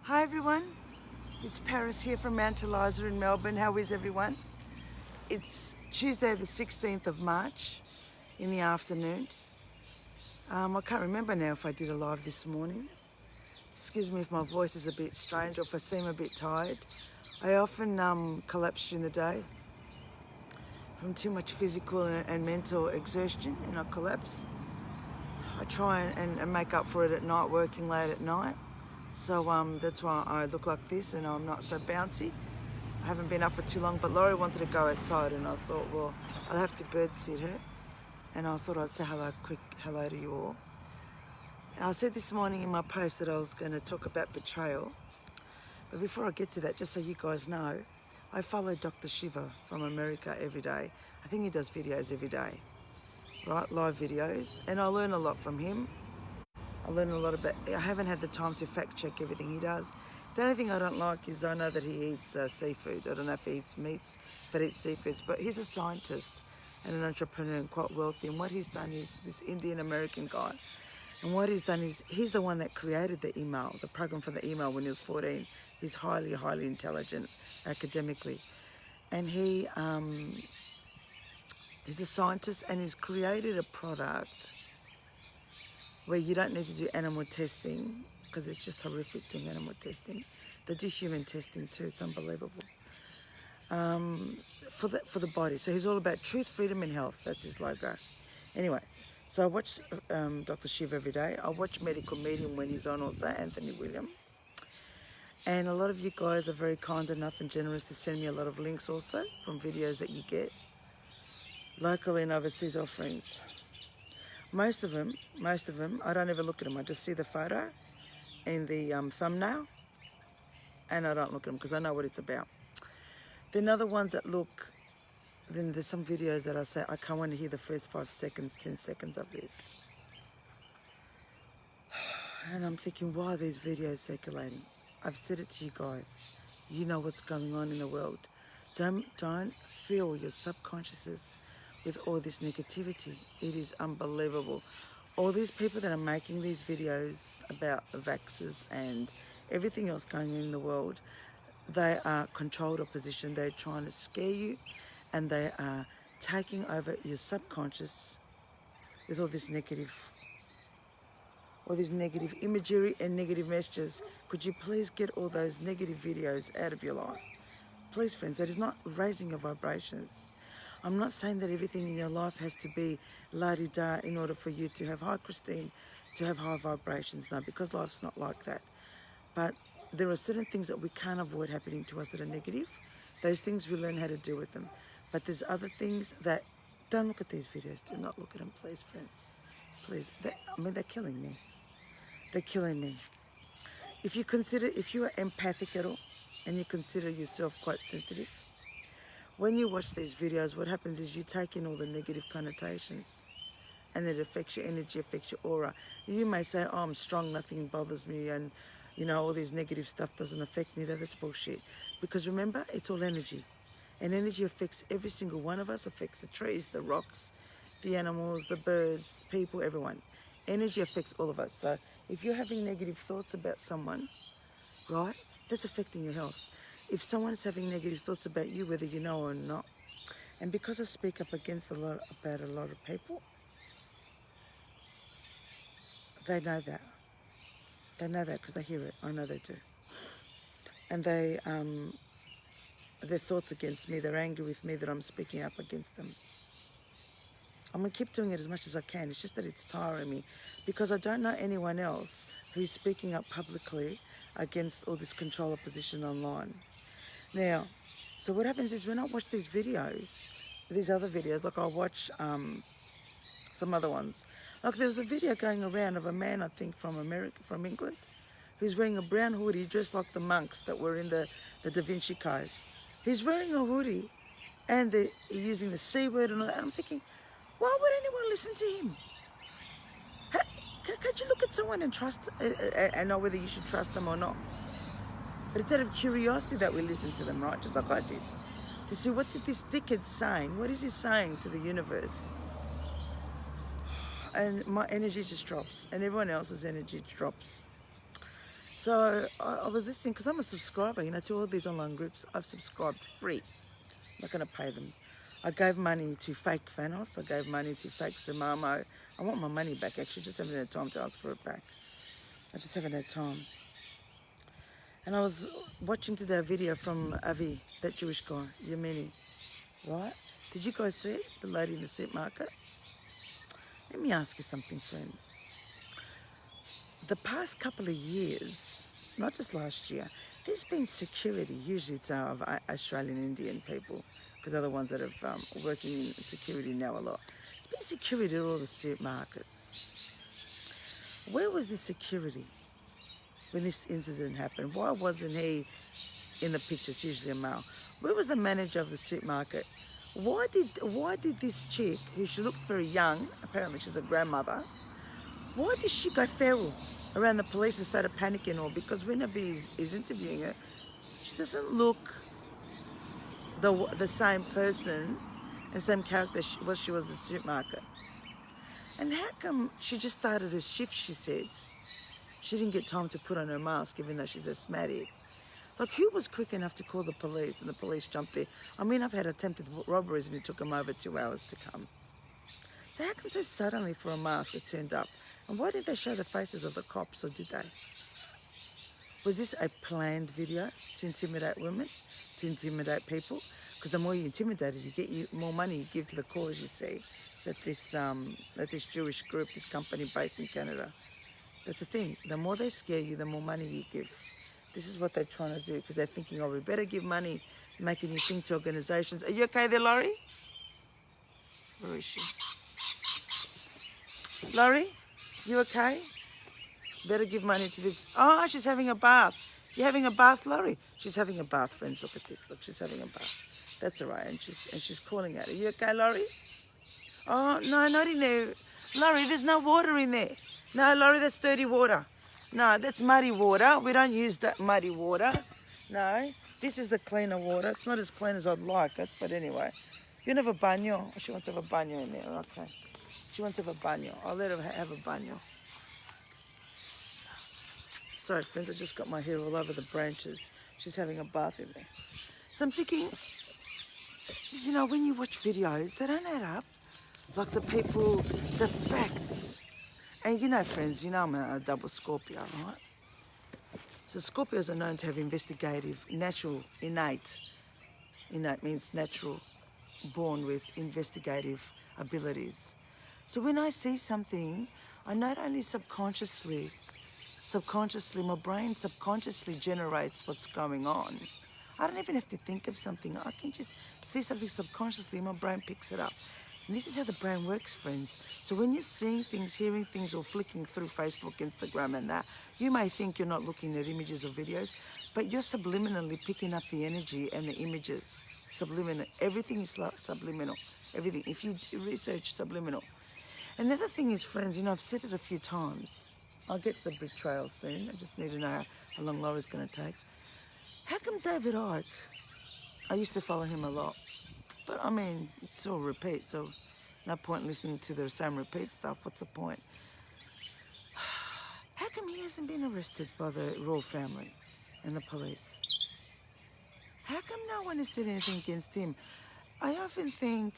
Hi everyone, it's Paris here from Mount Eliza in Melbourne. How is everyone? It's Tuesday the 16th of March in the afternoon. I can't remember now if I did a live this morning. Excuse me if my voice is a bit strange or if I seem a bit tired. I often collapse during the day from too much physical and mental exertion, and I collapse. I try and make up for it at night, working late at night. So that's why I look like this and I'm not so bouncy. I haven't been up for too long, but Laurie wanted to go outside and I thought, well, I'll have to bird sit her. And I thought I'd say quick hello to you all. I said this morning in my post that I was going to talk about betrayal. But before I get to that, just so you guys know, I follow Dr. Shiva from America every day. I think he does videos every day, right? Live videos. And I learn a lot from him. I learn a lot about, I haven't had the time to fact check everything he does. The only thing I don't like is I know that he eats seafood. I don't know if he eats meats, but eats seafoods. But he's a scientist and an entrepreneur and quite wealthy. And what he's done is, this Indian American guy, and what he's done is, he's the one that created the email, the program for the email when he was 14. He's highly, highly intelligent academically. And he's a scientist and he's created a product where you don't need to do animal testing because it's just horrific doing animal testing. They do human testing too, it's unbelievable. For the body. So he's all about truth, freedom and health. That's his logo. Anyway, so I watch Dr. Shiv every day. I watch Medical Medium when he's on also, Anthony William. And a lot of you guys are very kind enough and generous to send me a lot of links also from videos that you get, local and overseas offerings. Most of them, I don't ever look at them. I just see the photo and the thumbnail, and I don't look at them because I know what it's about. Then other ones that look, then there's some videos that I say, I can't want to hear the first 5 seconds, 10 seconds of this. And I'm thinking, why are these videos circulating? I've said it to you guys. You know what's going on in the world. Don't fill your subconsciouses with all this negativity. It is unbelievable. All these people that are making these videos about the vaxxers and everything else going on in the world, they are controlled opposition. They're trying to scare you and they are taking over your subconscious with all this negative imagery and negative messages. Could you please get all those negative videos out of your life? Please, friends, that is not raising your vibrations. I'm not saying that everything in your life has to be la-di-da in order for you to have, hi Christine, to have high vibrations. No, because life's not like that. But there are certain things that we can't avoid happening to us that are negative. Those things we learn how to deal with them. But there's other things that, don't look at these videos. Do not look at them, please, friends. Please. They're killing me. They're killing me. If you are empathic at all and you consider yourself quite sensitive, when you watch these videos, what happens is you take in all the negative connotations and it affects your energy, affects your aura. You may say, oh, I'm strong, nothing bothers me, and you know, all this negative stuff doesn't affect me. That's bullshit. Because remember, it's all energy. And energy affects every single one of us, affects the trees, the rocks, the animals, the birds, people, everyone. Energy affects all of us. So if you're having negative thoughts about someone, right, that's affecting your health. If someone is having negative thoughts about you, whether you know or not, and because I speak up against about a lot of people, they know that. They know that because they hear it. I know they do. And their thoughts against me, they're angry with me that I'm speaking up against them. I'm going to keep doing it as much as I can. It's just that it's tiring me because I don't know anyone else who's speaking up publicly against all this control opposition online. Now, so what happens is when I watch these videos, these other videos, like I watch some other ones. Like there was a video going around of a man, I think from England, who's wearing a brown hoodie dressed like the monks that were in the Da Vinci Code. He's wearing a hoodie and they're using the C word and all that. And I'm thinking, why would anyone listen to him? Can't you look at someone and trust and know whether you should trust them or not? But it's out of curiosity that we listen to them, right? Just like I did. To see what this dickhead's saying. What is he saying to the universe? And my energy just drops. And everyone else's energy drops. So I was listening, because I'm a subscriber, you know, to all these online groups. I've subscribed free. I'm not going to pay them. I gave money to fake Fanos. I gave money to fake Samamo. I want my money back, actually. Just haven't had time to ask for it back. I just haven't had time. And I was watching today a video from Avi, that Jewish guy, Yemeni, right? Did you guys see it? The lady in the supermarket? Let me ask you something, friends. The past couple of years, not just last year, there's been security. Usually it's of Australian Indian people, because they're the ones that are working in security now a lot. It's been security at all the supermarkets. Where was the security when this incident happened? Why wasn't he in the picture? It's usually a male. Where was the manager of the supermarket? Why did this chick, who she looked very young, apparently she's a grandmother, why did she go feral around the police and started panicking? Or because whenever he's interviewing her, she doesn't look the same person and same character she was in the supermarket. And how come she just started her shift, she said? She didn't get time to put on her mask, even though she's asthmatic. Like, who was quick enough to call the police, and the police jumped there? I mean, I've had attempted robberies and it took them over 2 hours to come. So how come so suddenly for a mask it turned up? And why didn't they show the faces of the cops, or did they? Was this a planned video to intimidate women, to intimidate people? Because the more you intimidate it, you get more money you give to the cause, you see, that this Jewish group, this company based in Canada. That's the thing. The more they scare you, the more money you give. This is what they're trying to do, because they're thinking, oh, we better give money, making you think to organisations. Are you okay there, Laurie? Where is she? Laurie, you okay? Better give money to this. Oh, she's having a bath. You're having a bath, Laurie? She's having a bath, friends. Look at this. Look, she's having a bath. That's all right. And she's calling out. Are you okay, Laurie? Oh, no, not in there. Laurie, there's no water in there. No, Laurie, that's dirty water. No, that's muddy water. We don't use that muddy water. No, this is the cleaner water. It's not as clean as I'd like it, but anyway. You can have a baño. Oh, she wants to have a baño in there. Okay. She wants to have a baño. I'll let her have a baño. Sorry, friends, I just got my hair all over the branches. She's having a bath in there. So I'm thinking, you know, when you watch videos, they don't add up. Like the people, the facts. And you know, friends, you know I'm a double Scorpio, right? So Scorpios are known to have investigative, natural, innate. Innate means natural, born with investigative abilities. So when I see something, I not only subconsciously, my brain subconsciously generates what's going on. I don't even have to think of something. I can just see something subconsciously, my brain picks it up. And this is how the brain works, friends. So when you're seeing things, hearing things, or flicking through Facebook, Instagram and that, you may think you're not looking at images or videos, but you're subliminally picking up the energy and the images. Subliminal. Everything is subliminal. Everything. If you research subliminal. And the other thing is, friends, you know, I've said it a few times. I'll get to the betrayal soon. I just need to know how long Laura's going to take. How come David Icke, I used to follow him a lot, but I mean, it's all repeat, so no point listening to the same repeat stuff. What's the point? How come he hasn't been arrested by the royal family and the police? How come no one has said anything against him? I often think,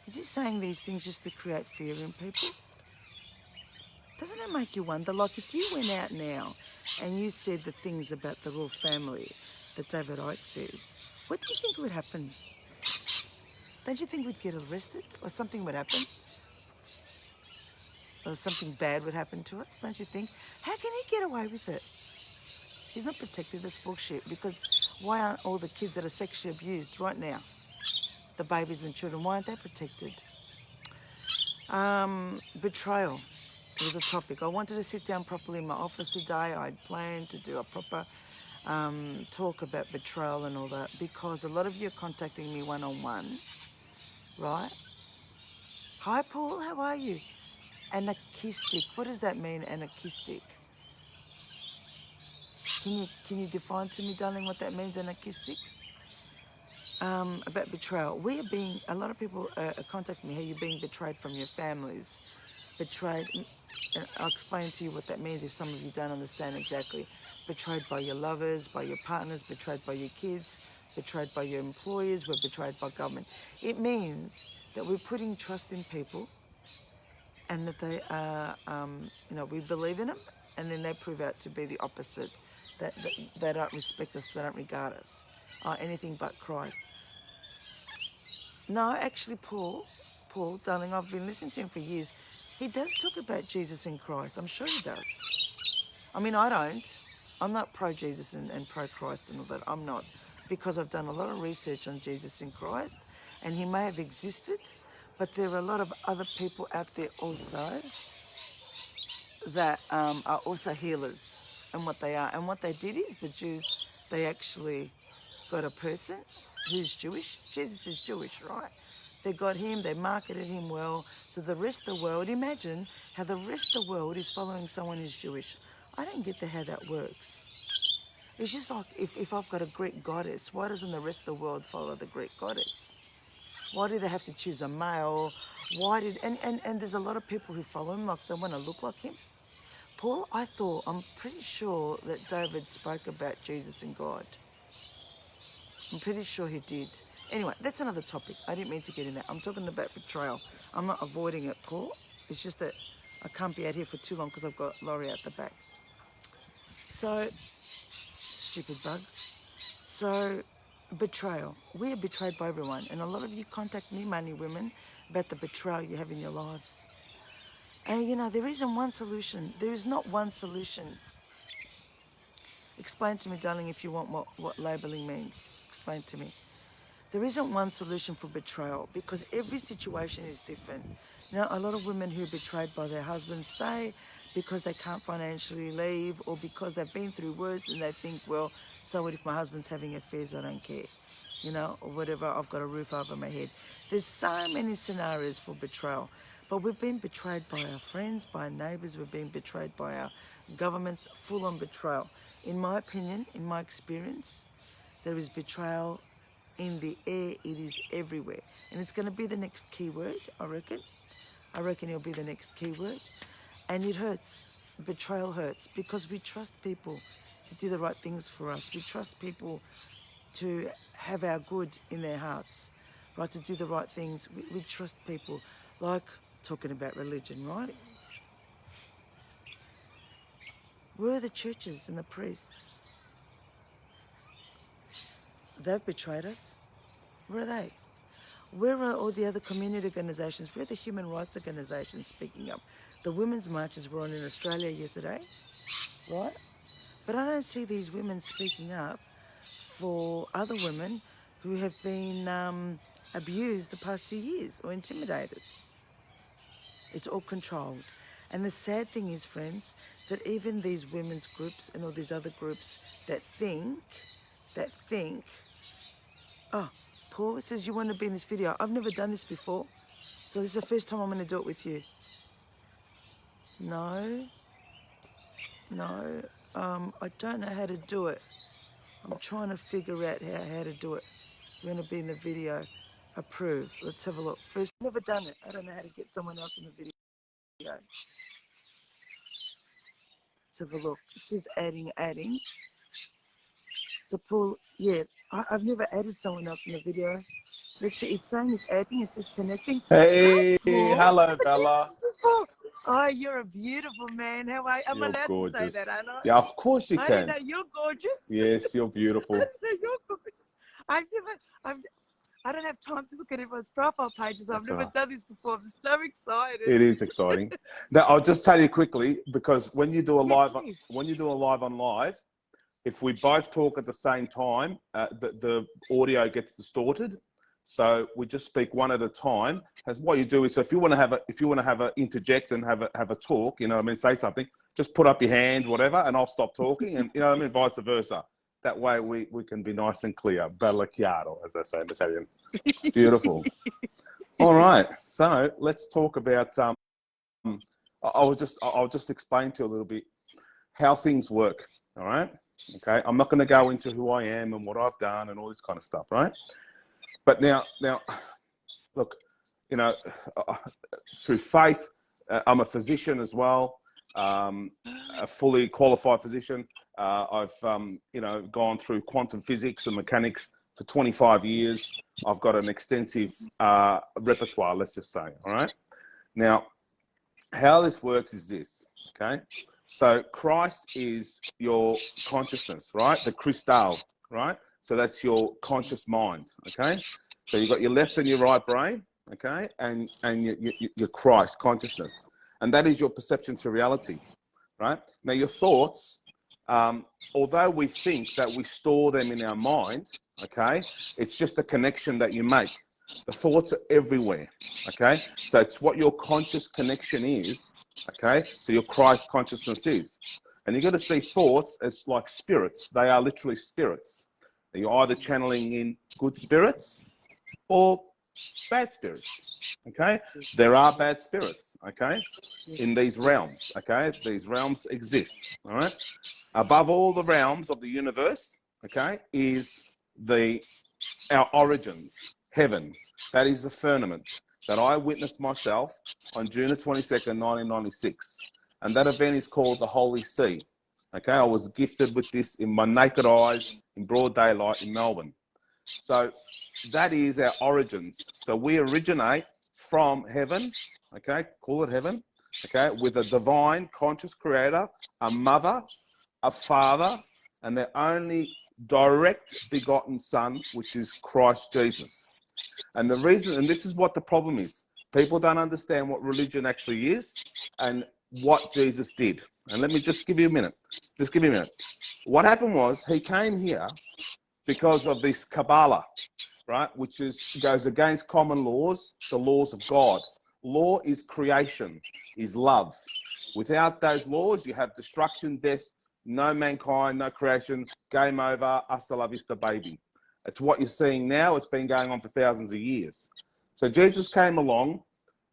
is he saying these things just to create fear in people? Doesn't it make you wonder, like if you went out now and you said the things about the royal family that David Icke says, what do you think would happen? Don't you think we'd get arrested, or something would happen? Or something bad would happen to us, don't you think? How can he get away with it? He's not protected, that's bullshit, because why aren't all the kids that are sexually abused right now, the babies and children, why aren't they protected? Betrayal was a topic. I wanted to sit down properly in my office today. I'd planned to do a proper talk about betrayal and all that, because a lot of you are contacting me one-on-one, right? Hi, Paul, how are you? Anarchistic, what does that mean, anarchistic? Can you define to me, darling, what that means, anarchistic? About betrayal. A lot of people are contacting me how you're being betrayed from your families. betrayed, and I'll explain to you what that means if some of you don't understand exactly. Betrayed by your lovers, by your partners, betrayed by your kids, betrayed by your employers, we're betrayed by government. It means that we're putting trust in people and that they are, we believe in them, and then they prove out to be the opposite. That they don't respect us, they don't regard us, anything but Christ. No, actually, Paul, darling, I've been listening to him for years. He does talk about Jesus in Christ. I'm sure he does. I mean, I don't. I'm not pro-Jesus and pro-Christ and all that. I'm not. Because I've done a lot of research on Jesus in Christ, and he may have existed, but there are a lot of other people out there also that are also healers, and what they are. And what they did is the Jews, they actually got a person who's Jewish. Jesus is Jewish, right? They got him, they marketed him well. So the rest of the world, imagine how the rest of the world is following someone who's Jewish. I don't get how that works. It's just like if I've got a Greek goddess, why doesn't the rest of the world follow the Greek goddess? Why do they have to choose a male? And there's a lot of people who follow him, like they want to look like him. Paul, I'm pretty sure that David spoke about Jesus and God. I'm pretty sure he did. Anyway, that's another topic. I didn't mean to get in that. I'm talking about betrayal. I'm not avoiding it, Paul. It's just that I can't be out here for too long because I've got Laurie out the back. So, stupid bugs. So, betrayal. We are betrayed by everyone. And a lot of you contact me, money women, about the betrayal you have in your lives. And there isn't one solution. There is not one solution. Explain to me, darling, if you want what labelling means. Explain to me. There isn't one solution for betrayal because every situation is different. A lot of women who are betrayed by their husbands stay because they can't financially leave, or because they've been through worse and they think, well, so what if my husband's having affairs, I don't care. Or whatever, I've got a roof over my head. There's so many scenarios for betrayal. But we've been betrayed by our friends, by our neighbours, we've been betrayed by our governments, full-on betrayal. In my opinion, in my experience, there is betrayal in the air, it is everywhere. And it's going to be the next keyword, I reckon. I reckon it'll be the next keyword. And it hurts. Betrayal hurts because we trust people to do the right things for us. We trust people to have our good in their hearts, right, to do the right things. We trust people, like talking about religion, right? Where are the churches and the priests? They've betrayed us. Where are they? Where are all the other community organisations? Where are the human rights organisations speaking up? The women's marches were on in Australia yesterday, right? But I don't see these women speaking up for other women who have been abused the past 2 years or intimidated. It's all controlled. And the sad thing is, friends, that even these women's groups and all these other groups that think, oh, Paul says you want to be in this video. I've never done this before. So this is the first time I'm going to do it with you. No, I don't know how to do it. I'm trying to figure out how to do it. You're going to be in the video. Approved. Let's have a look. First, I've never done it. I don't know how to get someone else in the video. Let's have a look. It says adding. So Paul, yeah, I've never added someone else in the video. Let's see, it's saying it's adding, it says connecting. Hey, Hi, hello, Bella. Oh, you're a beautiful man. How are you? I'm You're allowed gorgeous. to say that, aren't I? Yeah, of course you I can. didn't know you're gorgeous. Yes, you're beautiful. I didn't know you're gorgeous. I don't have time to look at everyone's profile pages. I've never done this before. I'm so excited. It is exciting. Now, I'll just tell you quickly, because when you do a live on live, if we both talk at the same time, the audio gets distorted. So we just speak one at a time. As what you do is, so if you want to have a interject and have a talk, you know what I mean, say something, just put up your hand, whatever, and I'll stop talking, and you know what I mean, vice versa. That way we can be nice and clear. Bella chiaro, as I say in Italian. Beautiful. All right, so let's talk about. I'll just explain to you a little bit how things work. All right. Okay. I'm not going to go into who I am and what I've done and all this kind of stuff, right? But now, look, you know, through faith, I'm a physician as well, a fully qualified physician. I've gone through quantum physics and mechanics for 25 years. I've got an extensive repertoire, let's just say. All right. Now, how this works is this. Okay. So Christ is your consciousness, right? The crystal, right? So that's your conscious mind. Okay. So you've got your left and your right brain. Okay, and your Christ consciousness, and that is your perception to reality, right? Now your thoughts, although we think that we store them in our mind, okay, it's just a connection that you make. The thoughts are everywhere, okay? So it's what your conscious connection is, okay? So your Christ consciousness is, and you got to see thoughts as like spirits. They are literally spirits. You're either channeling in good spirits or bad spirits. Okay, there are bad spirits, okay, in these realms. Okay, these realms exist. All right, above all the realms of the universe, okay, is our origins, heaven. That is the firmament that I witnessed myself on June the 22nd, 1996, and that event is called the Holy See. Okay, I was gifted with this in my naked eyes in broad daylight in Melbourne. So that is our origins. So we originate from heaven, okay, call it heaven, okay, with a divine conscious creator, a mother, a father, and their only direct begotten son, which is Christ Jesus. And the reason, and this is what the problem is, people don't understand what religion actually is and what Jesus did. And let me just give you a minute. Just give me a minute. What happened was he came here because of this Kabbalah, right, which goes against common laws, the laws of God. Law is creation, is love. Without those laws, you have destruction, death, no mankind, no creation, game over, hasta la vista, baby. It's what you're seeing now. It's been going on for thousands of years. So Jesus came along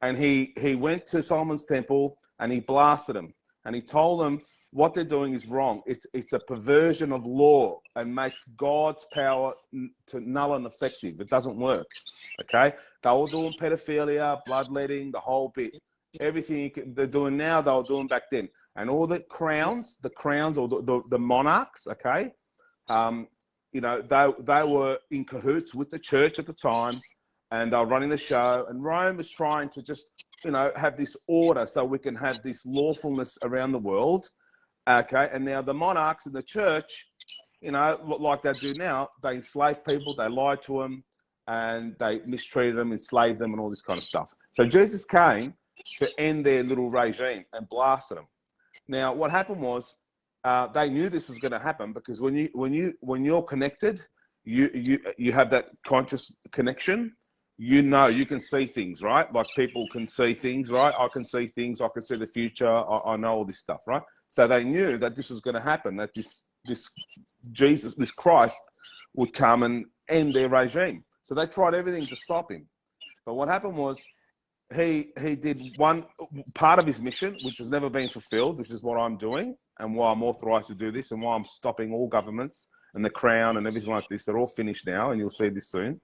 and he went to Solomon's temple and he blasted them. And he told them, what they're doing is wrong. It's a perversion of law and makes God's power to null and effective. It doesn't work. Okay, they were doing pedophilia, bloodletting, the whole bit. Everything they're doing now, they were doing back then. And all the crowns or the monarchs. Okay, they were in cahoots with the church at the time, and they were running the show. And Rome was trying to just have this order so we can have this lawfulness around the world. Okay, and now the monarchs in the church, like they do now, they enslaved people, they lied to them, and they mistreated them, enslaved them, and all this kind of stuff. So Jesus came to end their little regime and blasted them. Now, what happened was they knew this was going to happen because when you're connected, you have that conscious connection. You can see things, right? Like people can see things, right? I can see things. I can see the future. I know all this stuff, right? So they knew that this was going to happen, that this Jesus, this Christ would come and end their regime. So they tried everything to stop him. But what happened was he did one part of his mission, which has never been fulfilled. This is what I'm doing and why I'm authorized to do this and why I'm stopping all governments and the crown and everything like this. They're all finished now, and you'll see this soon.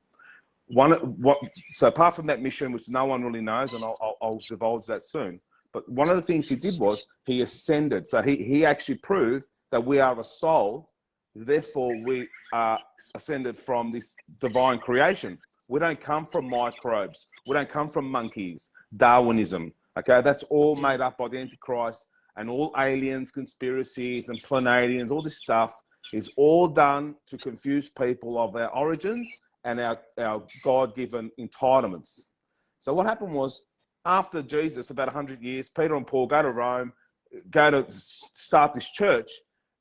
So apart from that mission, which no one really knows, and I'll divulge that soon. But one of the things he did was he ascended. So he actually proved that we are a soul. Therefore, we are ascended from this divine creation. We don't come from microbes. We don't come from monkeys. Darwinism. Okay, that's all made up by the Antichrist and all aliens, conspiracies, and Planadians. All this stuff is all done to confuse people of our origins and our God-given entitlements. So what happened was, after Jesus, about 100 years, Peter and Paul go to Rome, go to start this church,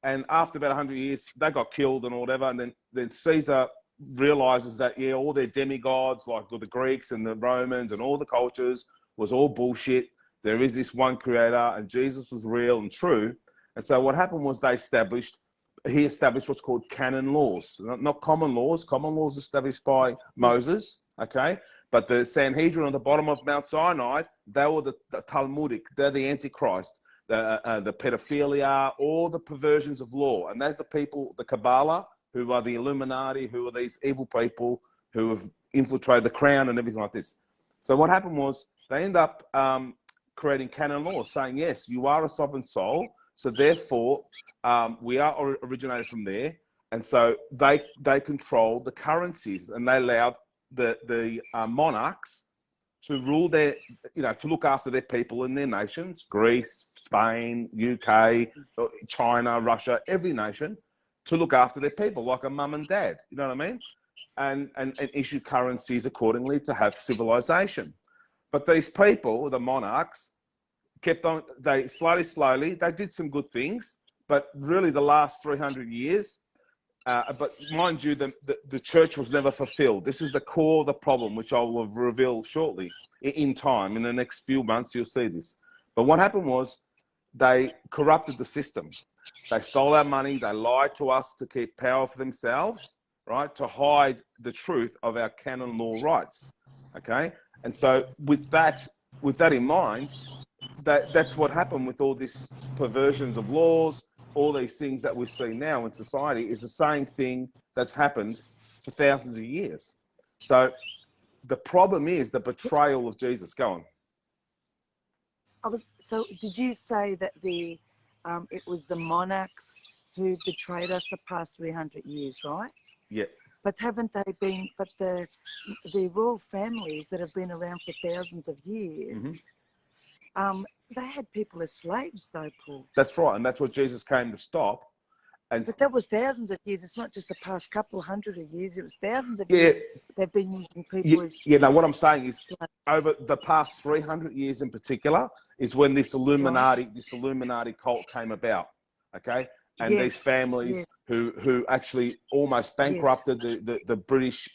and after about 100 years, they got killed and whatever, and then Caesar realizes that, all their demigods, like the Greeks and the Romans and all the cultures, was all bullshit. There is this one creator, and Jesus was real and true. And so what happened was he established what's called canon laws, not common laws. Common laws established by Moses, okay? But the Sanhedrin on the bottom of Mount Sinai, they were the Talmudic. They're the Antichrist, the pedophilia, all the perversions of law. And that's the people, the Kabbalah, who are the Illuminati, who are these evil people who have infiltrated the crown and everything like this. So what happened was they end up creating canon law, saying, yes, you are a sovereign soul. So therefore, we are originated from there. And so they control the currencies, and they allowed the monarchs to rule their, to look after their people in their nations, Greece, Spain, UK, China, Russia, every nation, to look after their people like a mum and dad, you know what I mean? And issue currencies accordingly to have civilization. But these people, the monarchs, kept on, they slowly, they did some good things, but really the last 300 years, but mind you, the church was never fulfilled. This is the core of the problem, which I will reveal shortly in time. In the next few months, you'll see this. But what happened was they corrupted the system. They stole our money. They lied to us to keep power for themselves, right? To hide the truth of our canon law rights, okay? And so with that in mind, that's what happened with all these perversions of laws, all these things that we see now in society is the same thing that's happened for thousands of years. So the problem is the betrayal of Jesus. Go on. So did you say that it was the monarchs who betrayed us the past 300 years, right? Yeah. But haven't they been, but the royal families that have been around for thousands of years, they had people as slaves though, Paul. That's right. And that's what Jesus came to stop. But that was thousands of years. It's not just the past couple hundred of years. It was thousands of years they've been using people as now what I'm saying is slaves. Over the past 300 years in particular is when this Illuminati cult came about, okay? And these families who actually almost bankrupted the British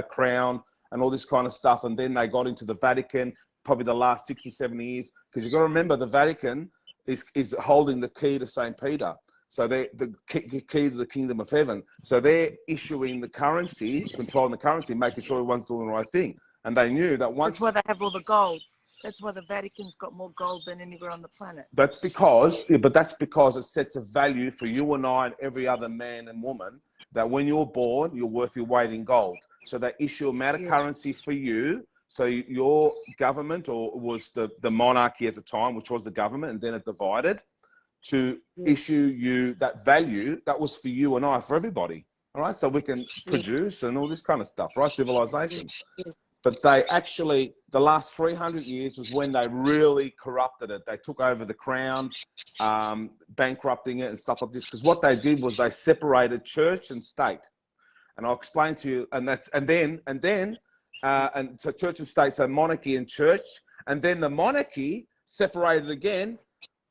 crown and all this kind of stuff. And then they got into the Vatican, probably the last 60, 70 years. Because you've got to remember, the Vatican is holding the key to St. Peter. So they're the key to the kingdom of heaven. So they're issuing the currency, controlling the currency, making sure everyone's doing the right thing. And they knew that once... That's why they have all the gold. That's why the Vatican's got more gold than anywhere on the planet. That's because, that's because it sets a value for you and I and every other man and woman that when you're born, you're worth your weight in gold. So they issue a amount of currency for you. So your government, or it was the monarchy at the time, which was the government, and then it divided, to issue you that value that was for you and I, for everybody. All right. So we can produce and all this kind of stuff, right? Civilization. But they actually, the last 300 years was when they really corrupted it. They took over the crown, bankrupting it and stuff like this. Because what they did was they separated church and state. And I'll explain to you. And so church and state, so monarchy and church. And then the monarchy separated again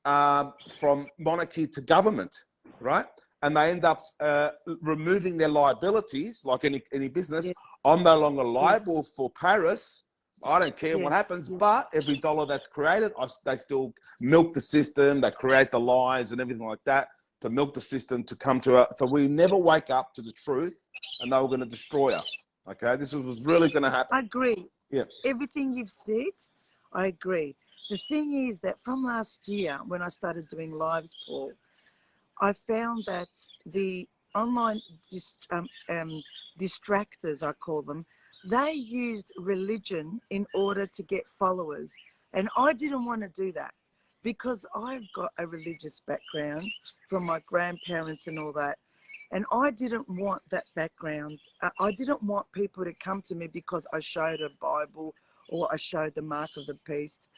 from monarchy to government, right? And they end up removing their liabilities, like any business. I'm no longer liable for Paris. I don't care what happens, but every dollar that's created, they still milk the system. They create the lies and everything like that to milk the system to come to us. So we never wake up to the truth, and they were going to destroy us. Okay, this was really going to happen. I agree. Yeah. Everything you've said, I agree. The thing is that from last year, when I started doing lives, Paul, I found that the online distractors, I call them, they used religion in order to get followers. And I didn't want to do that because I've got a religious background from my grandparents and all that. And I didn't want that background. I didn't want people to come to me because I showed a Bible or I showed the mark of the beast.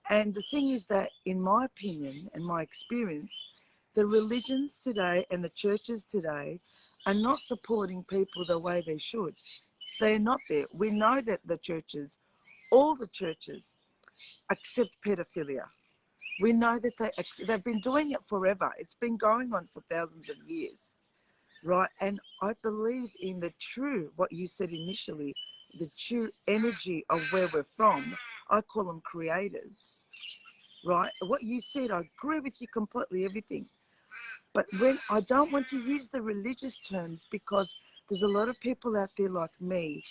And the thing is that, in my opinion and my experience, the religions today and the churches today are not supporting people the way they should. They're not there. We know that the churches, all the churches, accept pedophilia. We know that they've been doing it forever. It's been going on for thousands of years, right? And I believe in the true, what you said initially, the true energy of where we're from. I call them creators, right? What you said, I agree with you completely, everything. But when I don't want to use the religious terms, because there's a lot of people out there like me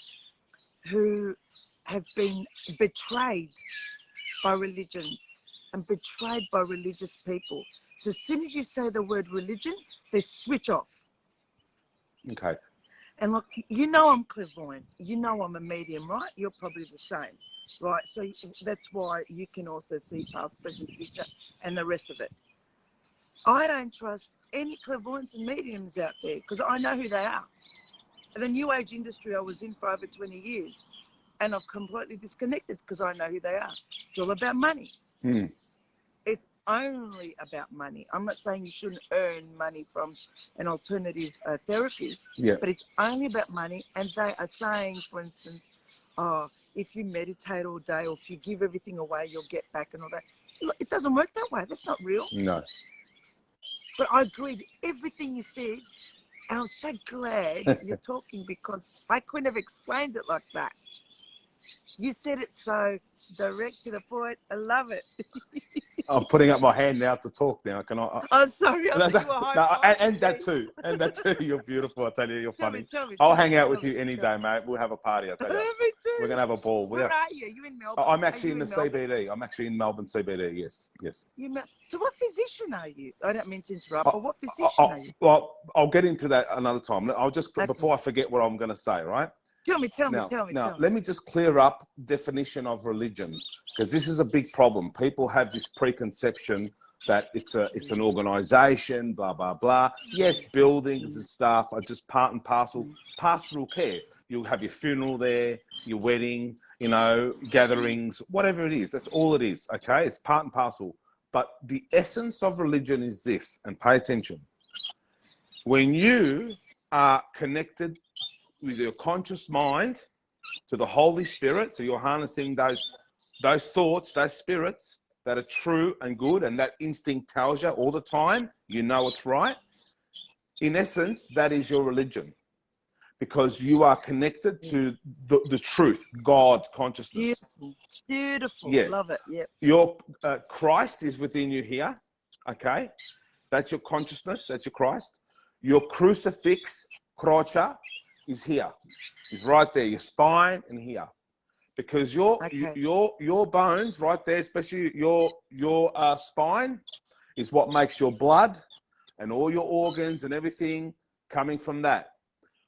who have been betrayed by religions and betrayed by religious people. So as soon as you say the word religion, they switch off. Okay. And look, you know I'm clairvoyant. You know I'm a medium, right? You're probably the same, right? So that's why you can also see past, present, future, and the rest of it. I don't trust any clairvoyants and mediums out there because I know who they are. And the New Age industry I was in for over 20 years, and I've completely disconnected because I know who they are. It's all about money. Mm. It's only about money. I'm not saying you shouldn't earn money from an alternative therapy, Yeah. but it's only about money. And they are saying, for instance, oh, if you meditate all day or if you give everything away, you'll get back and all that. Look, it doesn't work that way. That's not real. No. But I agree with everything you said. And I'm so glad you're talking because I couldn't have explained it like that. You said it so direct to the point. I love it. I'm putting up my hand now to talk now. Can I? I'm sorry. I think you were high and that too. And that too. You're beautiful. I tell you, you're funny. Tell me, I'll hang out with you any day, mate. We'll have a party. I tell you. Me too. We're gonna have a ball. Where are you? You in Melbourne? I'm actually in the Melbourne? CBD. I'm actually in Melbourne CBD. Yes. So what physician are you? I don't mean to interrupt, but what physician are you? Well, I'll get into that another time. I'll just, Okay. before I forget what I'm going to say, right? Tell me. Now, let me just clear up definition of religion, because this is a big problem. People have this preconception that it's an organization, blah, blah, blah. Yes, buildings and stuff are just part and parcel, pastoral care. You'll have your funeral there, your wedding, gatherings, whatever it is. That's all it is, okay? It's part and parcel. But the essence of religion is this, and pay attention. When you are connected with your conscious mind to the Holy Spirit, so you're harnessing those thoughts, those spirits that are true and good, and that instinct tells you all the time, you know it's right. In essence, that is your religion, because you are connected to the truth, God consciousness. Beautiful. Yeah. Love it. Yeah. Your Christ is within you here, okay? That's your consciousness, that's your Christ. Your crucifix, crocha, is here. It's right there, your spine and here. Because your bones right there, especially your spine, is what makes your blood and all your organs and everything coming from that.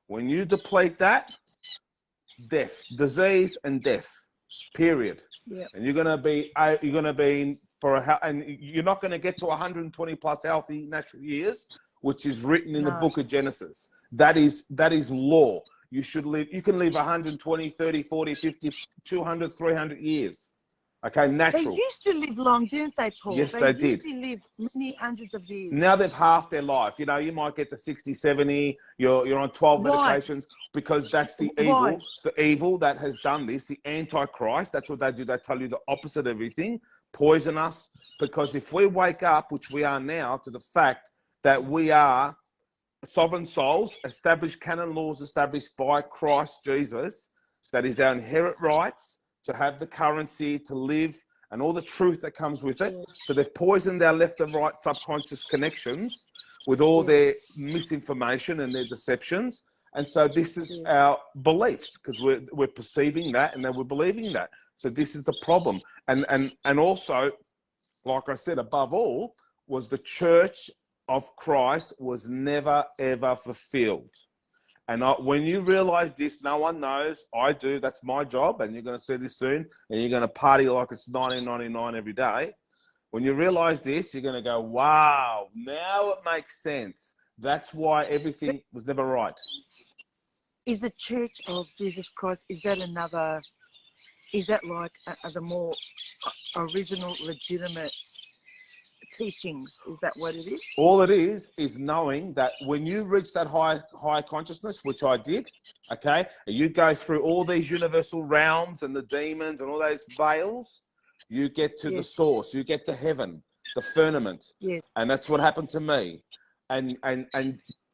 When you deplete that, death, disease and death, period. Yeah. And you're gonna be and you're not gonna get to 120 plus healthy natural years, which is written in the book of Genesis. That is law. You should live, you can live 120, 30, 40, 50, 200, 300 years. Okay, natural. They used to live long, didn't they, Paul? Yes, they did. They used to live many hundreds of years. Now they've halved their life. You might get to 60, 70. You're on 12 medications, because that's the evil. The evil that has done this, the Antichrist, that's what they do. They tell you the opposite of everything, poison us. Because if we wake up, which we are now, to the fact that we are sovereign souls, established canon laws established by Christ Jesus, that is our inherent rights to have the currency, to live, and all the truth that comes with it. So they've poisoned our left and right subconscious connections with all their misinformation and their deceptions. And so this is our beliefs, because we're perceiving that and then we're believing that. So this is the problem. And also, like I said, above all, was the church of Christ was never, ever fulfilled. And when you realize this, no one knows. I do. That's my job. And you're going to see this soon. And you're going to party like it's 1999 every day. When you realize this, you're going to go, wow, now it makes sense. That's why everything was never right. Is the Church of Jesus Christ, is that like the more original, legitimate teachings? Is that what it is? All it is knowing that when you reach that high consciousness, which I did, okay, and you go through all these universal realms and the demons and all those veils, you get to the source, you get to heaven, the firmament. Yes. And that's what happened to me. And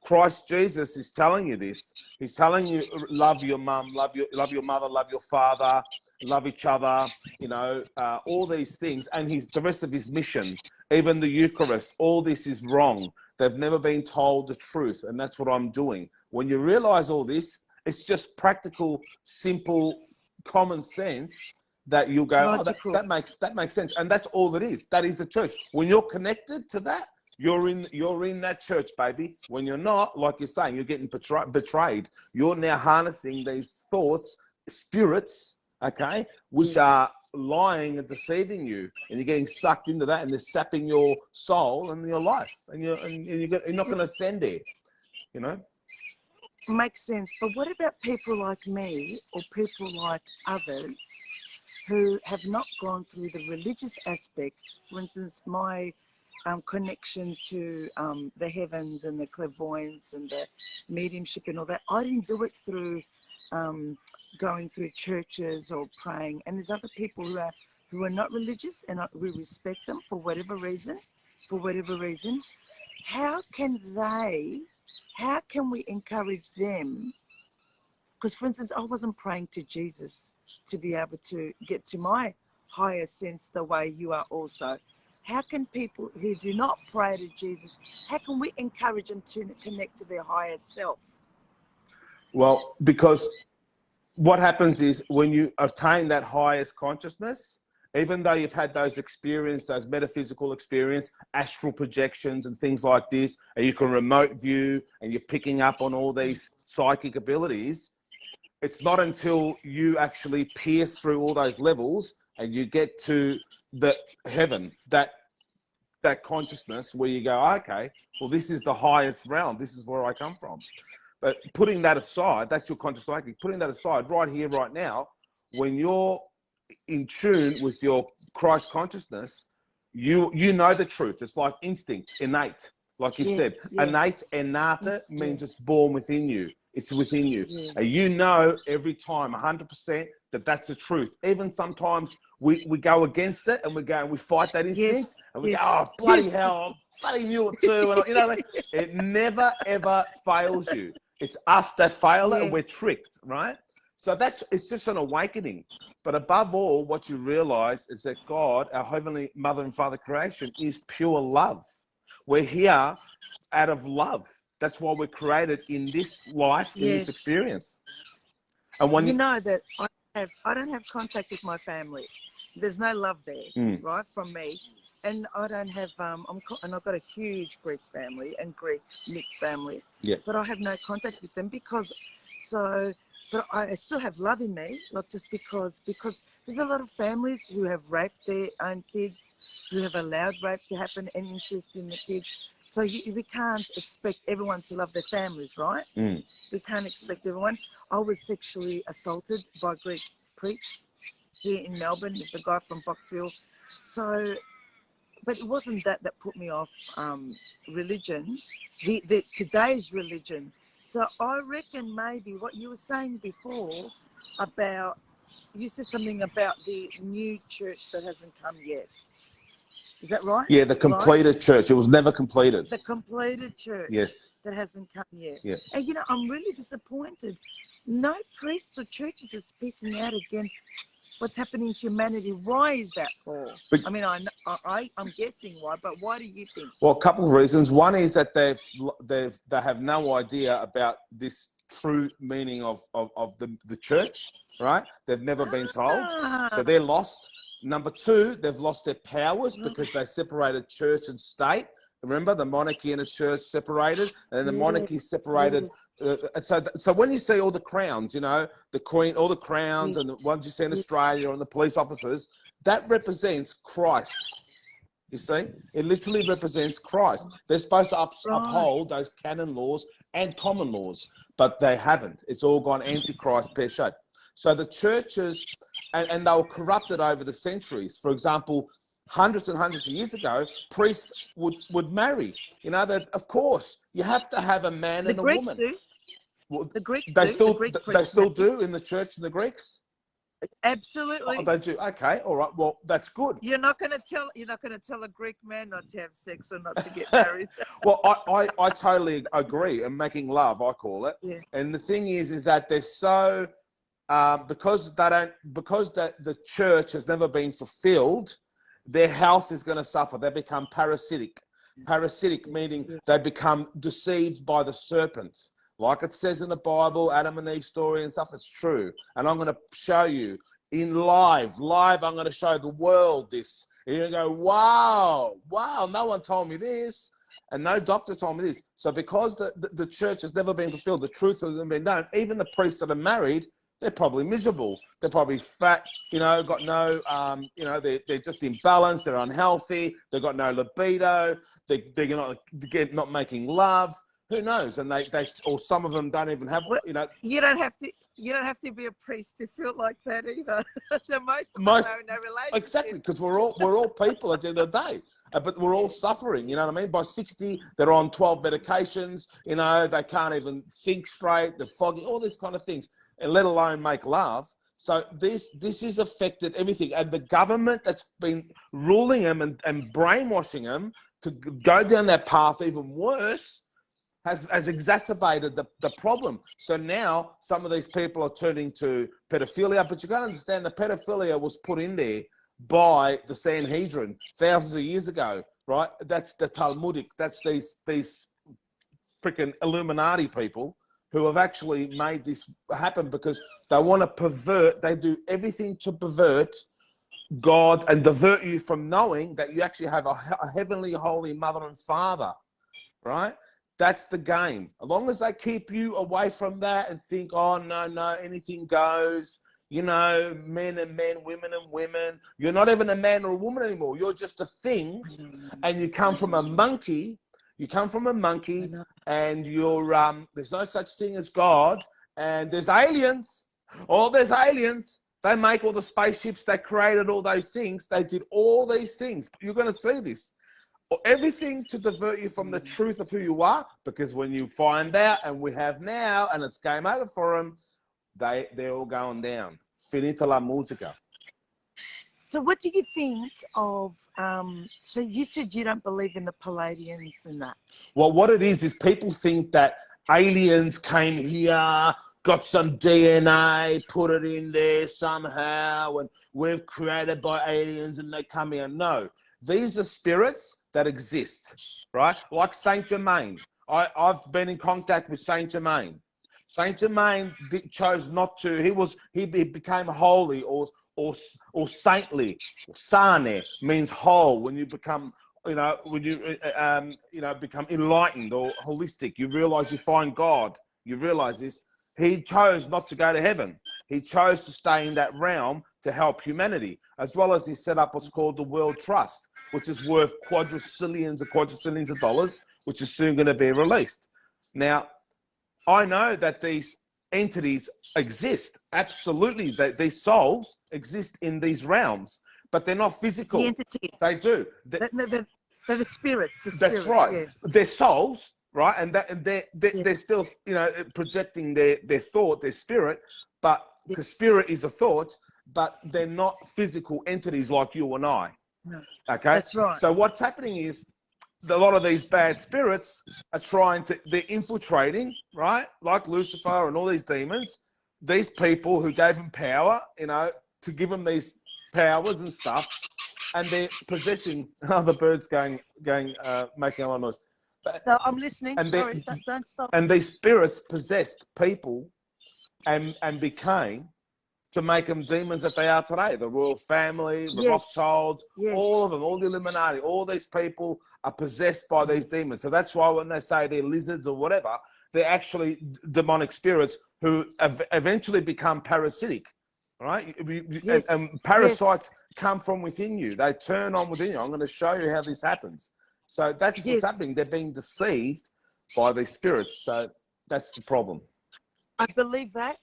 Christ Jesus is telling you this. He's telling you, love your mum, love your mother, love your father, love each other, all these things. And the rest of his mission, even the Eucharist, all this is wrong. They've never been told the truth. And that's what I'm doing. When you realize all this, it's just practical, simple, common sense that you'll go, that makes sense. And that's all it is. That is the church. When you're connected to that, You're in that church, baby. When you're not, like you're saying, you're getting betrayed. You're now harnessing these thoughts, spirits, okay, which Yes. are lying and deceiving you, and you're getting sucked into that, and they're sapping your soul and your life, and you're not going to ascend there, you know. Makes sense. But what about people like me or people like others who have not gone through the religious aspects? For instance, my connection to the heavens and the clairvoyance and the mediumship and all that, I didn't do it through going through churches or praying. And there's other people who are not religious, and we respect them for whatever reason. How can we encourage them? Because, for instance, I wasn't praying to Jesus to be able to get to my higher sense the way you are also. How can people who do not pray to Jesus, how can we encourage them to connect to their higher self? Well, because what happens is when you attain that highest consciousness, even though you've had those experiences, those metaphysical experience, astral projections and things like this, and you can remote view and you're picking up on all these psychic abilities, it's not until you actually pierce through all those levels and you get to the heaven, that consciousness where you go, okay, well, this is the highest realm. This is where I come from. But putting that aside, that's your conscious psychic. Putting that aside, right here, right now, when you're in tune with your Christ consciousness, you know the truth. It's like instinct, innate, like you said. Innate, innata means it's born within you. It's within you. And you know every time, 100%, that that's the truth. Even sometimes we go against it and we fight that instinct and we go, oh, bloody hell, I bloody knew it too. And, you know, it never, ever fails you. It's us that fail it and we're tricked, right? So it's just an awakening. But above all, what you realize is that God, our Heavenly Mother and Father creation, is pure love. We're here out of love. That's why we're created in this life, in this experience. And when you know that I don't have contact with my family. There's no love there, right, from me. And I don't have, and I've got a huge Greek family and Greek mixed family. But I have no contact with them but I still have love in me, not just because there's a lot of families who have raped their own kids, who have allowed rape to happen and incest in the kids. So we can't expect everyone to love their families, right? We can't expect everyone. I was sexually assaulted by Greek priests here in Melbourne, the guy from Box Hill. So, but it wasn't that put me off religion, today's religion. So I reckon maybe what you were saying before about, you said something about the new church that hasn't come yet. Is that right? Yeah, the completed church. It was never completed. The completed church. Yes. That hasn't come yet. Yeah. And, you know, I'm really disappointed. No priests or churches are speaking out against what's happening in humanity. Why is that, Paul? I mean, I'm guessing why, but why do you think? Well, a couple of reasons. One is that they have no idea about this true meaning of the church, right? They've never been told, so they're lost. Number two, they've lost their powers because they separated church and state. Remember, the monarchy and the church separated, and the monarchy separated. So when you see all the crowns, you know, the Queen, all the crowns, and the ones you see in Australia, and the police officers, that represents Christ. You see, it literally represents Christ. They're supposed to uphold those canon laws and common laws, but they haven't. It's all gone anti-Christ, pear-shaped. So the churches, and they were corrupted over the centuries. For example, hundreds and hundreds of years ago, priests would marry. You know, that of course you have to have a man and a woman. Do. Well, the Greeks they do. still The Greek they still do in the church and the Greeks. Absolutely. Oh, they do. Okay, all right. Well, that's good. You're not going to tell a Greek man not to have sex or not to get married. Well, I totally agree. And making love, I call it. Yeah. And the thing is that they're so because the church has never been fulfilled, their health is going to suffer. They become parasitic. Parasitic meaning they become deceived by the serpent. Like it says in the Bible, Adam and Eve story and stuff, it's true. And I'm going to show you in live, I'm going to show the world this. And you go, wow, no one told me this. And no doctor told me this. So because the church has never been fulfilled, the truth hasn't been known, even the priests that are married, they're probably miserable. They're probably fat, got no, they're just imbalanced. They're unhealthy. They've got no libido. They're not making love. Who knows? And or some of them don't even have, Well, you don't have to be a priest to feel like that either. So most of us are in a relationship. Exactly, because we're all people at the end of the day. But we're all suffering, you know what I mean? By 60, they're on 12 medications, they can't even think straight, they're foggy, all these kind of things, and let alone make love. So this has affected everything. And the government that's been ruling them and brainwashing them to go down that path even worse has exacerbated the problem. So now some of these people are turning to pedophilia, but you got to understand the pedophilia was put in there by the Sanhedrin thousands of years ago, right? That's the Talmudic. That's these freaking Illuminati people who have actually made this happen because they want to pervert. They do everything to pervert God and divert you from knowing that you actually have a heavenly, holy mother and father, right? That's the game. As long as they keep you away from that and think, oh, no, anything goes, men and men, women and women. You're not even a man or a woman anymore. You're just a thing. And you come from a monkey. And you're, there's no such thing as God. And there's aliens. Oh, there's aliens. They make all the spaceships. They created all those things. They did all these things. You're going to see this. Everything to divert you from the truth of who you are. Because when you find out, and we have now, and it's game over for them, they're all going down. Finita la musica. So what do you think of, so you said you don't believe in the Palladians and that. Well, what it is people think that aliens came here, got some DNA, put it in there somehow, and we're created by aliens and they come here. No, these are spirits that exist, right? Like Saint Germain. I've been in contact with Saint Germain. Saint Germain chose not to. He became holy or saintly. Sane means whole. When you become, become enlightened or holistic, you realize you find God. You realize this. He chose not to go to heaven. He chose to stay in that realm to help humanity, as well as he set up what's called the World Trust, which is worth quadrillions of dollars, which is soon going to be released. Now, I know that these entities exist. Absolutely. These souls exist in these realms, but they're not physical. The entities. They do. They're the spirits. That's right. Yeah. They're souls, right? And they're still, projecting their thought, their spirit, but because spirit is a thought, but they're not physical entities like you and I. No. Okay? That's right. So what's happening is, a lot of these bad spirits are they're infiltrating, right? Like Lucifer and all these demons, these people who gave them power, to give them these powers and stuff, and they're possessing other birds making a lot of noise. So I'm listening. Sorry, don't stop. And these spirits possessed people and became to make them demons that they are today. The royal family, the Rothschilds, all of them, all the Illuminati, all these people are possessed by these demons. So that's why when they say they're lizards or whatever, they're actually demonic spirits who eventually become parasitic, right? And parasites come from within you. They turn on within you. I'm going to show you how this happens. So that's what's happening. They're being deceived by these spirits. So that's the problem. I believe that.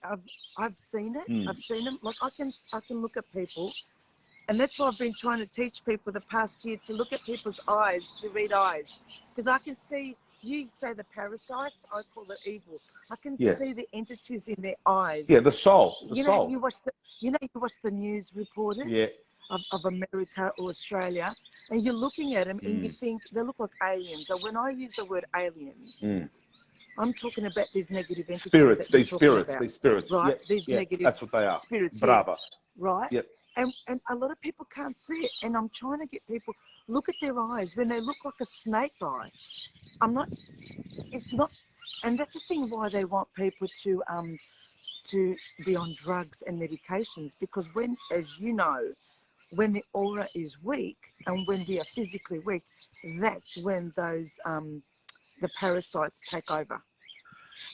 I've seen it. I've seen them. Like I can look at people, and that's why I've been trying to teach people the past year to look at people's eyes, to read eyes, because I can see. You say the parasites, I call it evil. I can see the entities in their eyes. Yeah, the soul. Soul. You watch the news reporters of America or Australia, and you're looking at them and you think they look like aliens. So when I use the word aliens, I'm talking about these negative entities. These spirits. Right, these negative that's what they are. Spirits. Brava. Right? Yep. And a lot of people can't see it. And I'm trying to get people, look at their eyes. When they look like a snake eye, it's not, and that's the thing why they want people to be on drugs and medications, because when, as you know, when the aura is weak and when we are physically weak, that's when those the parasites take over.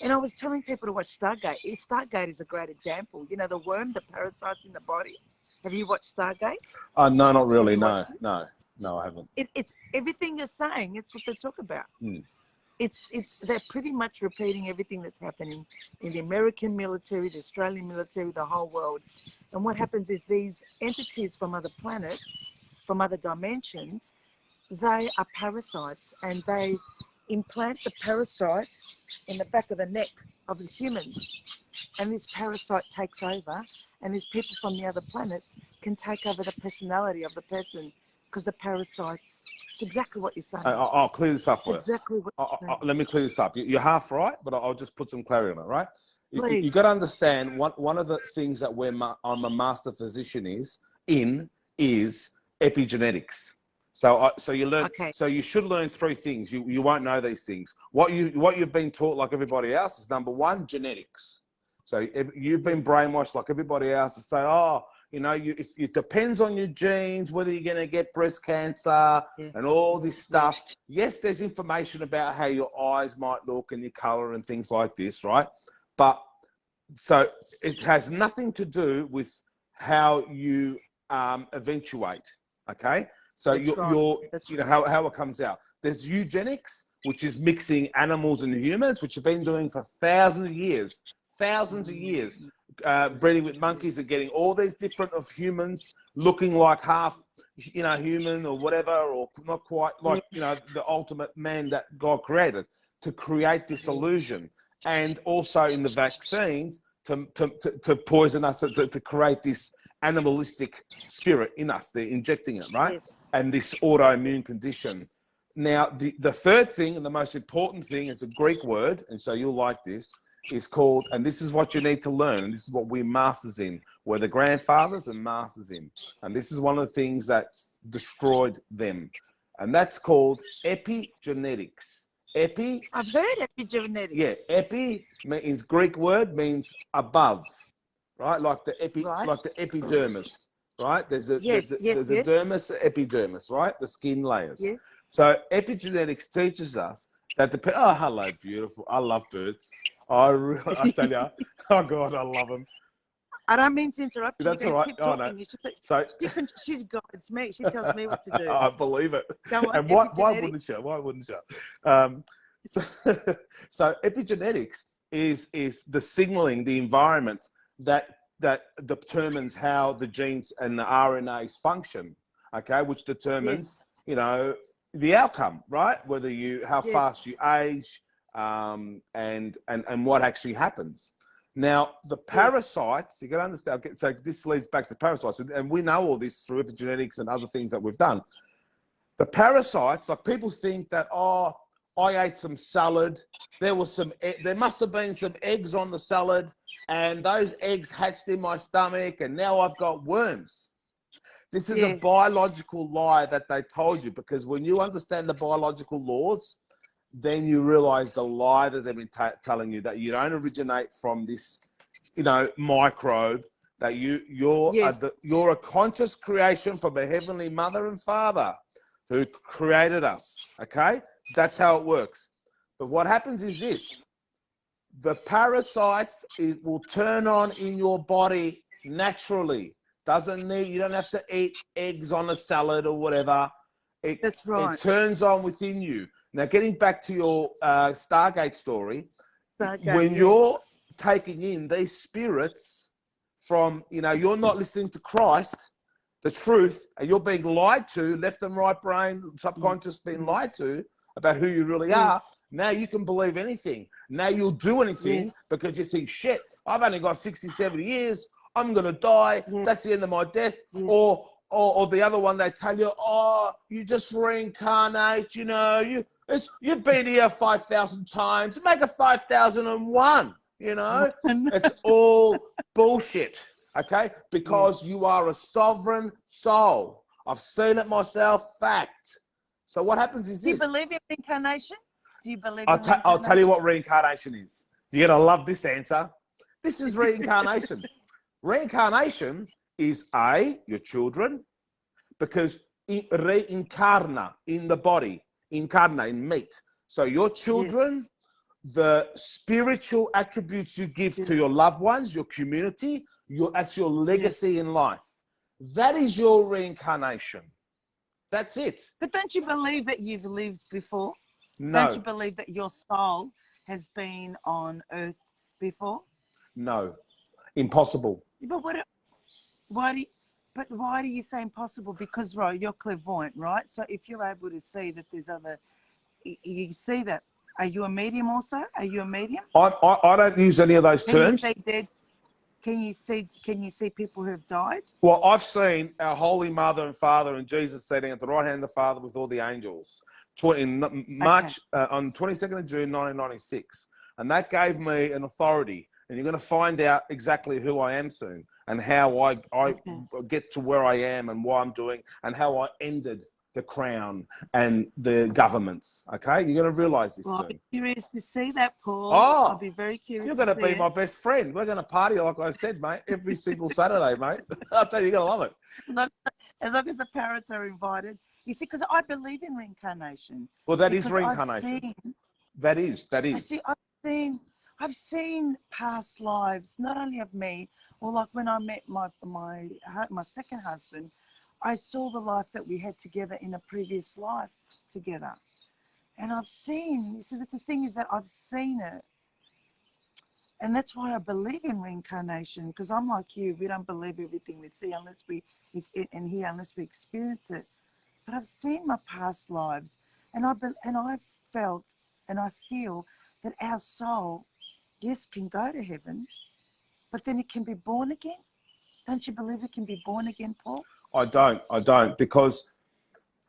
And I was telling people to watch Stargate. Stargate is a great example. You know, the worm, the parasites in the body. Have you watched Stargate? No, not really. Have you No, watched it? no, I haven't. It's everything you're saying. It's what they talk about. Mm. They're pretty much repeating everything that's happening in the American military, the Australian military, the whole world. And what happens is these entities from other planets, from other dimensions, they are parasites, and they implant the parasite in the back of the neck of the humans. And this parasite takes over, and these people from the other planets can take over the personality of the person, because the parasites, it's exactly what you're saying. I'll clear this up for you. Exactly what you're saying. Let me clear this up. You're half right, but I'll just put some clarity on it, right? Please. You got to understand, one of the things that I'm a master physician is epigenetics. So you learn. Okay. So you should learn three things. You won't know these things. What you've been taught, like everybody else, is number one, genetics. So if you've been brainwashed like everybody else to say, oh, you know, if it depends on your genes whether you're going to get breast cancer and all this stuff. Yes, there's information about how your eyes might look and your color and things like this, right? But so it has nothing to do with how you eventuate. Okay. So how it comes out. There's eugenics, which is mixing animals and humans, which have been doing for thousands of years, breeding with monkeys and getting all these different of humans looking like half, you know, human or whatever, or not quite like, you know, the ultimate man that God created, to create this illusion. And also in the vaccines to poison us, to create this animalistic spirit in us. They're injecting it, right? Yes. And this autoimmune condition. Now, the third thing and the most important thing is a Greek word, and so you'll like this, is called, and this is what you need to learn, and this is what we're masters in. We're the grandfathers and masters in. And this is one of the things that destroyed them. And that's called epigenetics. I've heard epigenetics. Yeah, epi means Greek word, means above, right? Like the like the epidermis, right? There's a dermis, epidermis, right? The skin layers. Yes. So epigenetics teaches us that oh, hello, beautiful. I love birds. I tell you, oh God, I love them. I don't mean to interrupt you. That's all right. Keep talking. So she guides me. She tells me what to do. I believe it. Go on, and why wouldn't you? Why wouldn't you? So epigenetics is the signaling, the environment that determines how the genes and the RNAs function. Okay, which determines you know, the outcome, right? Whether how fast you age, and what actually happens. Now, the parasites, you got to understand, so this leads back to parasites, and we know all this through epigenetics and other things that we've done. The parasites, like people think that, oh, I ate some salad, there must have been some eggs on the salad, and those eggs hatched in my stomach, and now I've got worms. This is a biological lie that they told you, because when you understand the biological laws, then you realize the lie that they've been telling you, that you don't originate from this, you know, microbe, that you're a conscious creation from a heavenly mother and father who created us. Okay, that's how it works. But what happens is this: the parasites will turn on in your body naturally. You don't have to eat eggs on a salad or whatever. That's right. It turns on within you. Now, getting back to your Stargate story, when you're taking in these spirits from, you know, you're not listening to Christ, the truth, and you're being lied to, left and right brain, subconscious being lied to about who you really are, now you can believe anything. Now you'll do anything because you think, shit, I've only got 60, 70 years, I'm going to die, that's the end of my death, or the other one, they tell you, oh, you just reincarnate, you know, you've been here 5,000 times, make it 5,001, you know? It's all bullshit, okay? Because you are a sovereign soul. I've seen it myself, fact. So what happens is this. Do you believe in reincarnation? Do you believe in reincarnation? I'll tell you what reincarnation is. You're going to love this answer. This is reincarnation. Reincarnation is your children, because reincarna in the body, incarna in meat. So your children, the spiritual attributes you give to your loved ones, your community, that's your legacy in life. That is your reincarnation. That's it. But don't you believe that you've lived before? No. Don't you believe that your soul has been on earth before? No. Impossible. But why do you say impossible? Because, right, you're clairvoyant, right? So if you're able to see that there's other, you see that. Are you a medium also? Are you a medium? I don't use any of those terms. Can you see dead? Can you see people who have died? Well, I've seen our Holy Mother and Father and Jesus sitting at the right hand of the Father with all the angels in March, on 22nd of June 1996. And that gave me an authority. And you're going to find out exactly who I am soon and how I get to where I am and what I'm doing and how I ended the crown and the governments. Okay? You're going to realize this soon. I'll be curious to see that, Paul. Oh, I'll be very curious. You're going to be my best friend. We're going to party, like I said, mate, every single Saturday, mate. I'll tell you, you're going to love it. As long as the parents are invited. You see, because I believe in reincarnation. Well, that is reincarnation. That is. I've seen past lives, not only of me, or like when I met my second husband, I saw the life that we had together in a previous life together. And I've seen, you see, that's the thing is that I've seen it. And that's why I believe in reincarnation, because I'm like you, we don't believe everything we see unless we experience it. But I've seen my past lives, and I've felt and I feel that our soul, yes, can go to heaven, but then it can be born again. Don't you believe it can be born again, Paul? I don't, because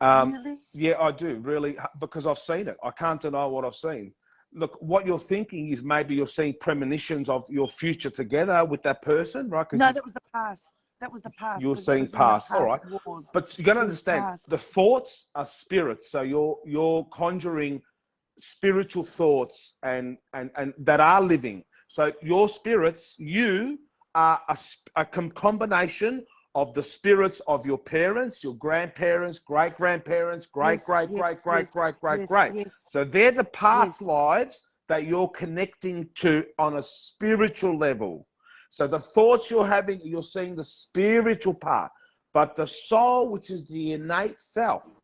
really? Yeah, I do, really, because I've seen it. I can't deny what I've seen. Look, what you're thinking is maybe you're seeing premonitions of your future together with that person, right? No, that was the past. That was the past. You're seeing past, all right. But you got to understand, the thoughts are spirits. So you're conjuring spiritual thoughts and that are living. So your spirits, you are a combination of the spirits of your parents, your grandparents, great-grandparents, great. So they're the past lives that you're connecting to on a spiritual level. So the thoughts you're having, you're seeing the spiritual part. But the soul, which is the innate self,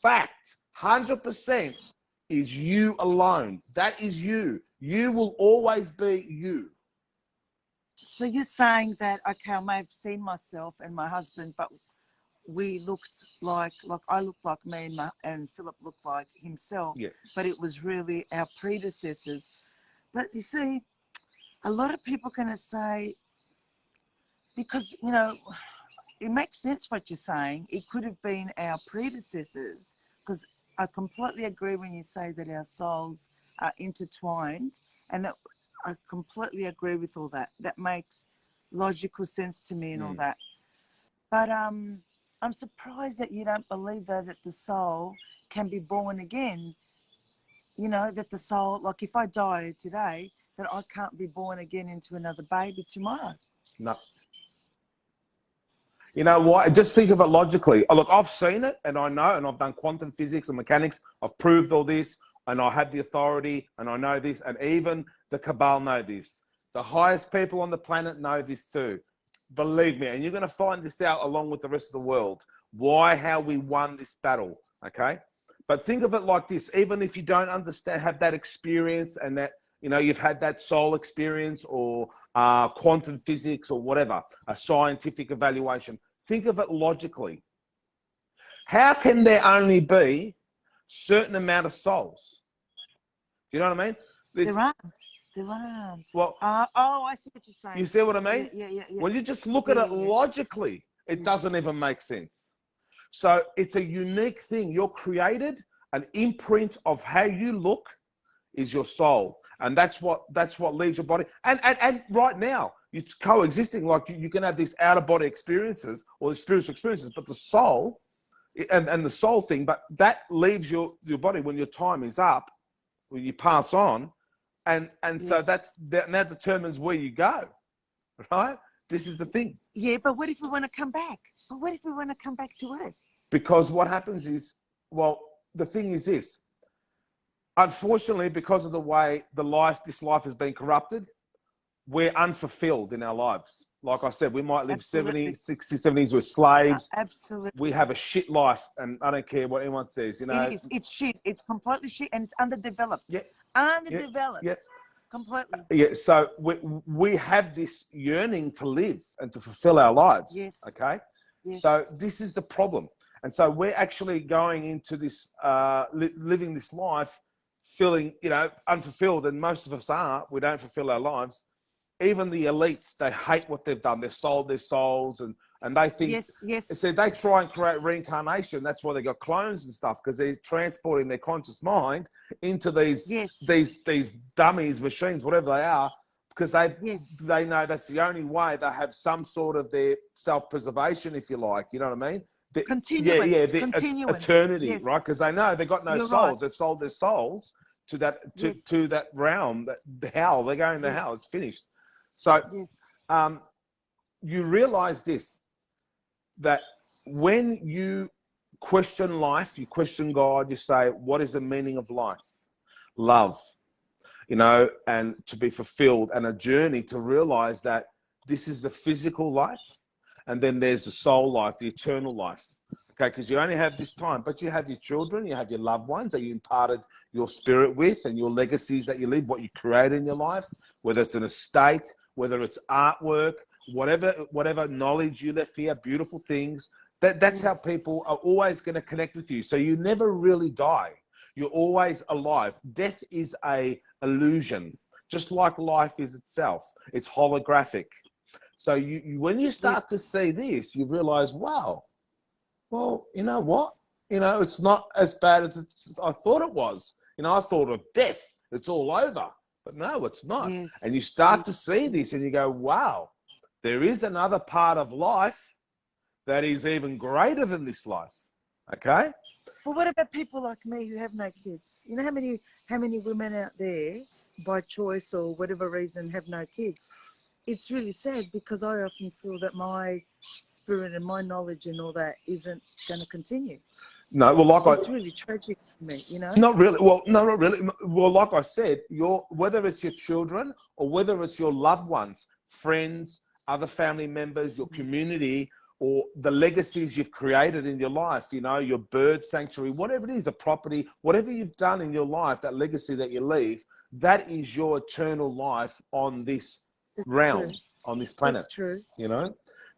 fact, 100%, is you alone. That is you. You will always be you. So you're saying that, okay, I may have seen myself and my husband, but we looked like I looked like me and Philip looked like himself. Yeah. But it was really our predecessors. But you see, a lot of people are going to say, because, you know, it makes sense what you're saying. It could have been our predecessors, because I completely agree when you say that our souls are intertwined, and that I completely agree with all that. That makes logical sense to me and all that. But I'm surprised that you don't believe, though, that the soul can be born again. You know, that the soul, like if I die today, that I can't be born again into another baby tomorrow. No. You know what? Just think of it logically. Oh, look, I've seen it, and I know, and I've done quantum physics and mechanics. I've proved all this, and I have the authority, and I know this, and even the Cabal know this. The highest people on the planet know this too. Believe me, and you're going to find this out along with the rest of the world. Why, how we won this battle, okay? But think of it like this. Even if you don't understand, have that experience, and that, you know, you've had that soul experience or quantum physics or whatever, a scientific evaluation. Think of it logically. How can there only be certain amount of souls? Do you know what I mean? There aren't. Well, I see what you're saying. You see what I mean? Yeah. When you just look at it logically, it doesn't even make sense. So it's a unique thing. You're created, an imprint of how you look is your soul. And that's what leaves your body. And right now, it's coexisting. Like you can have these out-of-body experiences or the spiritual experiences, but the soul and the soul thing, but that leaves your body when your time is up, when you pass on. And so that now determines where you go, right? This is the thing. Yeah, but what if we want to come back? But what if we want to come back to Earth? Because what happens is, well, the thing is this. Unfortunately, because of the way this life has been corrupted, we're unfulfilled in our lives. Like I said, we might live Absolutely. 70, 60, 70s, we're slaves. Absolutely. We have a shit life, and I don't care what anyone says, you know. It is. It's shit. It's completely shit, and it's underdeveloped. Yeah. Underdeveloped. Yeah. Completely. Yeah. So we have this yearning to live and to fulfill our lives. Yes. Okay. Yes. So this is the problem. And so we're actually going into this, living this life, feeling, you know, unfulfilled. And most of us are. We don't fulfill our lives. Even the elites, they hate what they've done. They've sold their souls, and they think, so they try and create reincarnation. That's why they got clones and stuff, because they're transporting their conscious mind into these dummies, machines, whatever they are, because they know that's the only way they have some sort of their self-preservation, if you like. You know what I mean? Continuance. Eternity, right? Because they know they've got no souls. Right. They've sold their souls to that realm, the hell. They're going to hell. It's finished. So you realize this, that when you question life, you question God, you say, what is the meaning of life? Love, you know, and to be fulfilled, and a journey to realize that this is the physical life, and then there's the soul life, the eternal life. Okay, because you only have this time, but you have your children, you have your loved ones that you imparted your spirit with, and your legacies that you leave, what you create in your life, whether it's an estate, whether it's artwork, whatever knowledge you left here, beautiful things. That's how people are always going to connect with you. So you never really die. You're always alive. Death is a illusion, just like life is itself. It's holographic. So when you start to see this, you realize, wow, well, you know what? You know, it's not as bad as I thought it was. You know, I thought of death. It's all over. But no, it's not. Yes. And you start to see this and you go, wow, there is another part of life that is even greater than this life. Okay? Well, what about people like me who have no kids? You know how many women out there, by choice or whatever reason, have no kids? It's really sad, because I often feel that my spirit and my knowledge and all that isn't going to continue. No, well, it's really tragic for me, you know. Not really. Well, no, not really. Well, like I said, whether it's your children or whether it's your loved ones, friends, other family members, your community, or the legacies you've created in your life, you know, your bird sanctuary, whatever it is, a property, whatever you've done in your life, that legacy that you leave, that is your eternal life on this realm, on this planet. That's true. You know?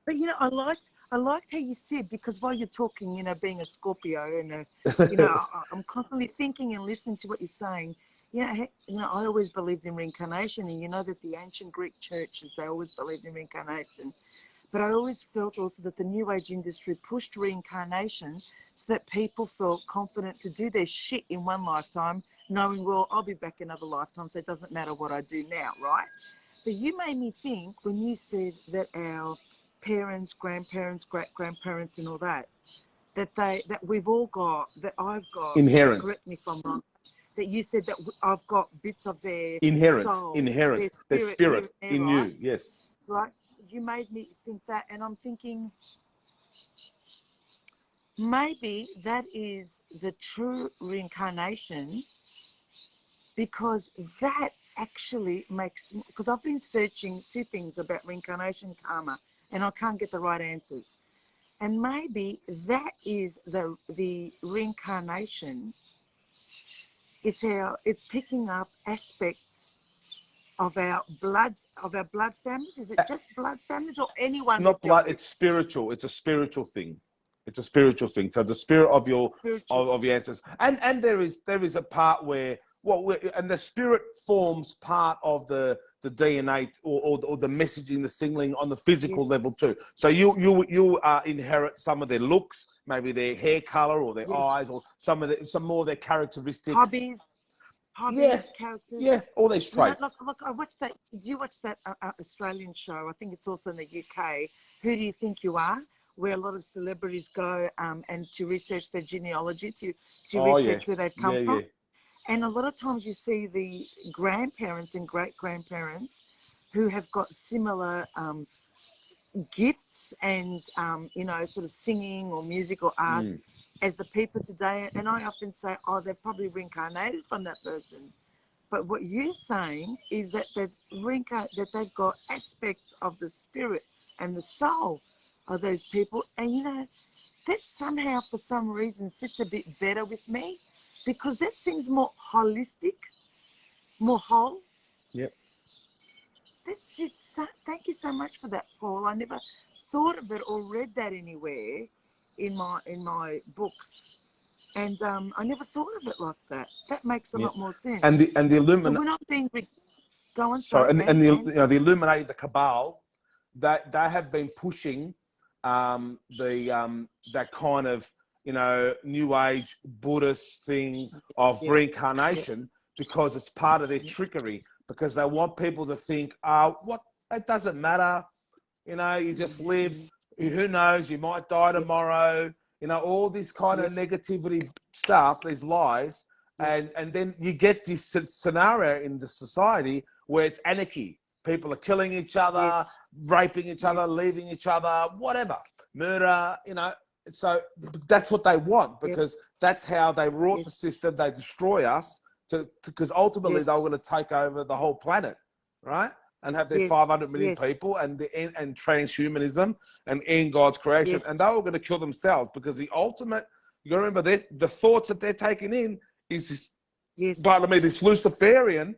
But, you know, I liked how you said, because while you're talking, you know, being a Scorpio, and you know, I'm constantly thinking and listening to what you're saying. You know, I always believed in reincarnation, and you know that the ancient Greek churches, they always believed in reincarnation. But I always felt also that the New Age industry pushed reincarnation so that people felt confident to do their shit in one lifetime, knowing, well, I'll be back another lifetime, so it doesn't matter what I do now, right? But you made me think when you said that our parents, grandparents, great-grandparents and all that, that we've all got, that I've got, inherent. Correct me if I'm wrong, that you said that I've got bits of their soul, their spirit in right? you, yes. Right? You made me think that, and I'm thinking maybe that is the true reincarnation, because that actually makes, because I've been searching 2 things about reincarnation, karma, and I can't get the right answers. And maybe that is the reincarnation. It's picking up aspects of our blood families. Is it just blood families, or anyone? Not blood. It's spiritual. It's a spiritual thing. It's a spiritual thing. So the spirit of your ancestors, and there is a part where and the spirit forms part of the DNA or the messaging, the signaling on the physical level too. So you inherit some of their looks, maybe their hair color or their eyes, or some more of their characteristics. Hobbies, characters. Yeah, all these traits. You know, look, I watched that. You watched that Australian show. I think it's also in the UK. Who Do You Think You Are? Where a lot of celebrities go and to research their genealogy, to research where they've come from. And a lot of times you see the grandparents and great-grandparents who have got similar gifts and, you know, sort of singing or musical art as the people today. And I often say, oh, they're probably reincarnated from that person. But what you're saying is that that they've got aspects of the spirit and the soul of those people. And, you know, that somehow, for some reason, sits a bit better with me, because that seems more holistic, more whole. Yep. That's it. Thank you so much for that, Paul. I never thought of it or read that anywhere in my books. And I never thought of it like that. That makes a lot more sense. And the So Illuminati. we're not being go on. Sorry, Sorry, and the, you know, the Illuminati, the Cabal, they have been pushing that kind of, you know, New Age Buddhist thing of reincarnation, because it's part of their trickery, because they want people to think, what, it doesn't matter, you know, you just live, who knows, you might die tomorrow, you know, all this kind of negativity stuff, these lies, and then you get this scenario in the society where it's anarchy. People are killing each other, raping each other, leaving each other, whatever, murder, you know. So that's what they want, because that's how they wrought the system. They destroy us because ultimately they were going to take over the whole planet, right? And have their 500 million people and transhumanism and end God's creation. And they were going to kill themselves, because the ultimate, you got to remember, the thoughts that they're taking in is this, pardon me, this Luciferian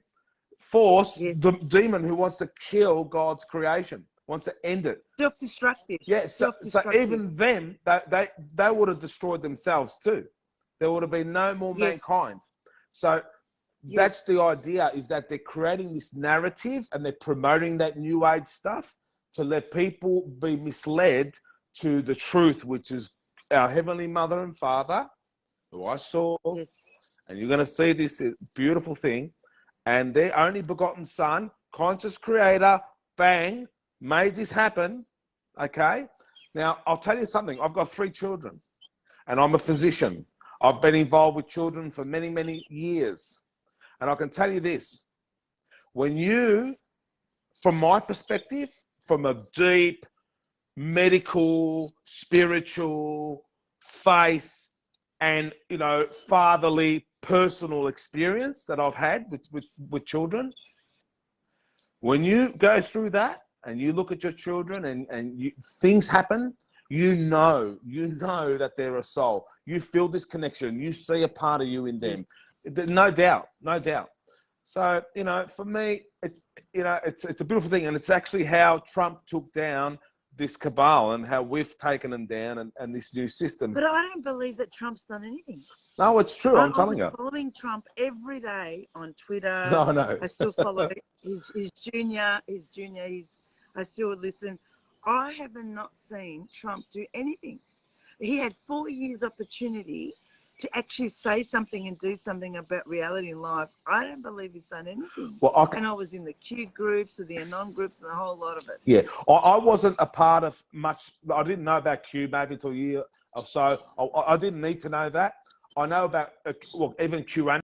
force, the demon who wants to kill God's creation, wants to end it. Self-destructive. Yeah, so even them, they would have destroyed themselves too. There would have been no more mankind. So that's the idea, is that they're creating this narrative and they're promoting that New Age stuff to let people be misled to the truth, which is our Heavenly Mother and Father, who I saw, and you're going to see this beautiful thing, and their only begotten Son, conscious creator, bang, made this happen, okay? Now, I'll tell you something. I've got 3 children, and I'm a physician. I've been involved with children for many, many years. And I can tell you this, when you, from my perspective, from a deep medical, spiritual, faith, and, you know, fatherly, personal experience that I've had with children, when you go through that and you look at your children and things happen, you know that they're a soul. You feel this connection. You see a part of you in them. No doubt, no doubt. So, you know, for me, it's, you know, it's a beautiful thing. And it's actually how Trump took down this cabal and how we've taken them down and this new system. But I don't believe that Trump's done anything. No, it's true. I'm telling you. I was following Trump every day on Twitter. No, no. I still follow his junior. I still listen. I have not seen Trump do anything. He had 4 years opportunity to actually say something and do something about reality in life. I don't believe he's done anything. Well, and I was in the Q groups or the Anon groups and the whole lot of it. Yeah, I wasn't a part of much. I didn't know about Q maybe until a year or so. I didn't need to know that. I know about, well, even QAnon.